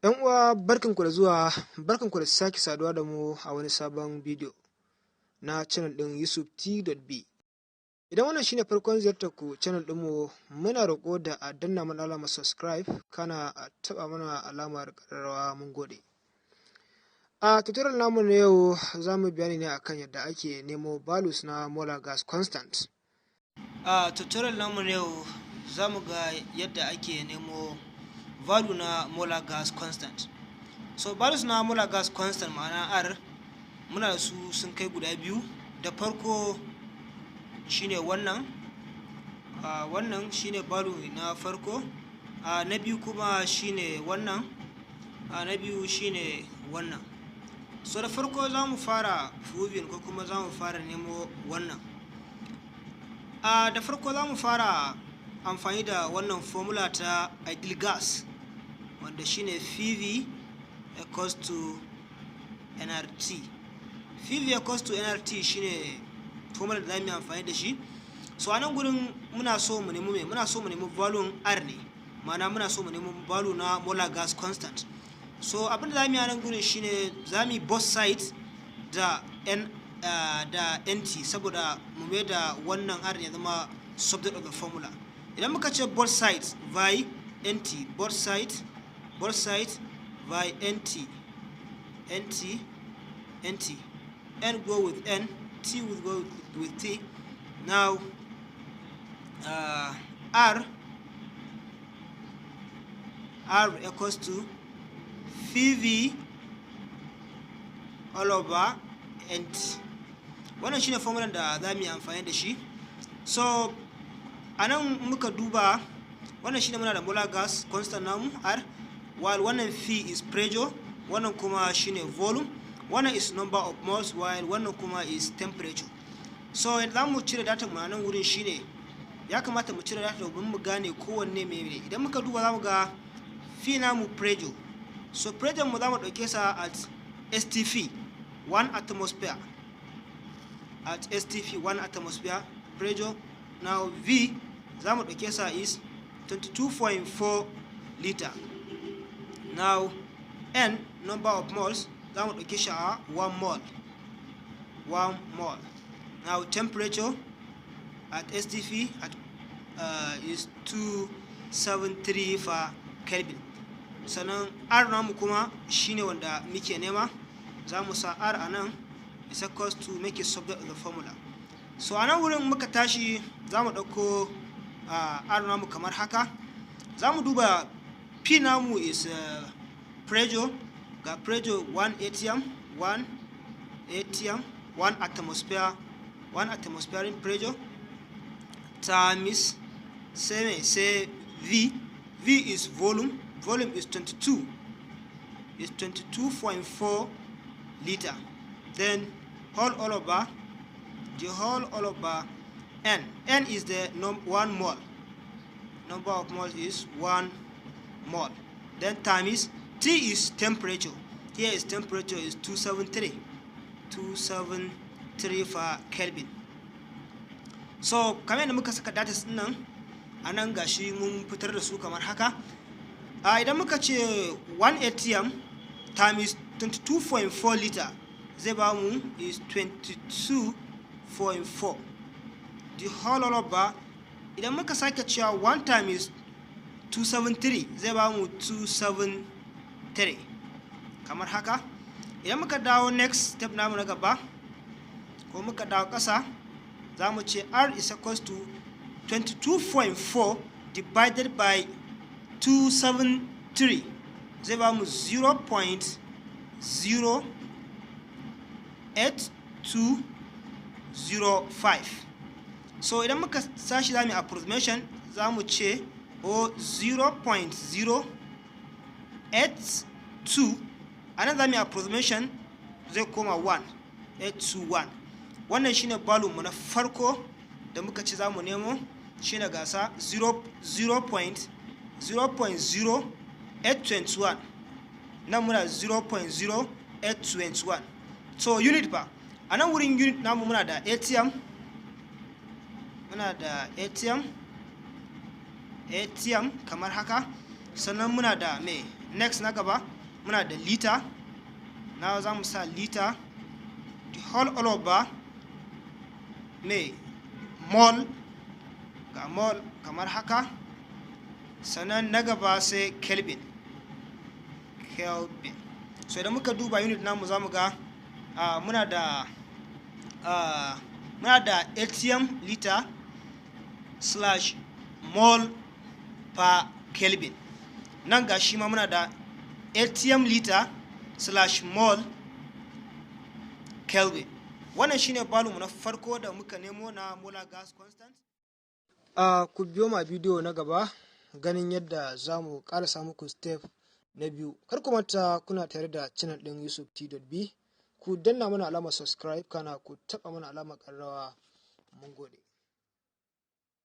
'Yan uwa barkanku da zuwa, barkanku da sake saduwa da mu a wani sabon bidiyo na channel ɗin Yusuf T.B. Idan wannan shine farkon ziyartar ku channel ɗinmu, muna roƙo da a danna mana alamar subscribe kana a taɓa mana alamar ƙararrawa, mun gode. A tutorial namu na yau za mu bayani ne akan yadda ake nemo values na molar gas constant. A tutorial namu na yau za mu ga yadda ake nemo value na molar gas constant. So values na molar gas constant ma'ana R muna da su sun kai guda biyu. Da farko shine wannan, wannan shine value na farko, na biyu kuma shine wannan, na biyu shine wannan. So da farko za mu fara proving ko kuma za mu fara nemo wannan. Da farko za mu fara amfani da wannan formula ta ideal gas wanda shine PV equals to nRT. PV equals to nRT shine formula da zamu yi amfani da shi. So a nan gurin muna so mu nemi me? Muna so mu nemi value R ne, ma'ana muna so mu nemi value na molar gas constant. So abin da zamu yi a nan gurin shine zamu yi both sides da NT saboda mu mai da wannan R ya zama subject of the formula. Idan muka ce both sides by NT, both sides by NT, N go with N, T will go with T. Now R equals to PV all over NT. Wannan shine formula da za mu yi amfani da shi. So a nan muka duba wannan shine muna da molar gas constant namu R, while wannan P is pressure, wannan kuma shine volume, wannan is number of moles, while wannan kuma is temperature. So idan mu cire data mu nan wurin shine ya kamata mu cire data domin mu gane kowanne menene. Idan muka duba zamu ga P namu pressure. So pressure mu zamu dauke sa at STP 1 atmosphere. At STP 1 atmosphere pressure. Now V zamu dauke sa is 22.4 liter. Now N number of moles zamu dauke shi a 1 mole. Now temperature at STP is 273 for Kelvin. Sannan R namu kuma shine wanda muke nema, zamu sa R anan is equals to make it subject of the formula. So anan wurin muka tashi zamu dauko R namu kamar haka. Zamu duba P namu is pressure, ga pressure 1 atm, 1 atmospheric pressure times say V is volume is 22.4 liter. Then whole over N is the 1 mole, number of moles is 1 mole. Then times T is temperature, here is temperature is 273 for Kelvin. So kamar yadda muka saka data din nan anan gashi mun fitar da su kamar haka. Idan muka ce 1 atm times 22.4 liter zai ba mu is 22.4. The whole over idan muka sake cewa 1 times 273 zai ba mu 273 kamar haka. Idan muka dawo next step namu na gaba ko muka dawo ƙasa za mu ce R is equals to 22.4 divided by 273 zai ba mu 0.08205. So idan muka sashi za mu yi approximation za mu ce 0.082, a nan za mu yi approximation zai koma 1.821. Wannan shine value mu na farko da muka ci za mu nemo, shine gasa 0.0821, nan muna 0.0821. So unit ba a nan wurin unit namu muna da ATM kamar haka, sannan muna da next na gaba muna da liter, na za mu sa liter, the whole all over me mol, ga mol kamar haka. Sannan na gaba sai kelvin. So idan muka duba unit namu za mu ga muna da atm liter slash mol per kelvin. Nan ga shi ma muna da atm liter slash mol kelvin. Wannan shine volume na farko da muka nemo na molar gas constant. Ku biyo ma bidiyo na gaba ganin yadda za mu ƙarasa muku step na biyu. Kar ku manta kuna tare da channel ɗin yusuf.t.b. Ku danna mana alamar subscribe kana ku taɓa mana alamar ƙararrawa. Mun gode.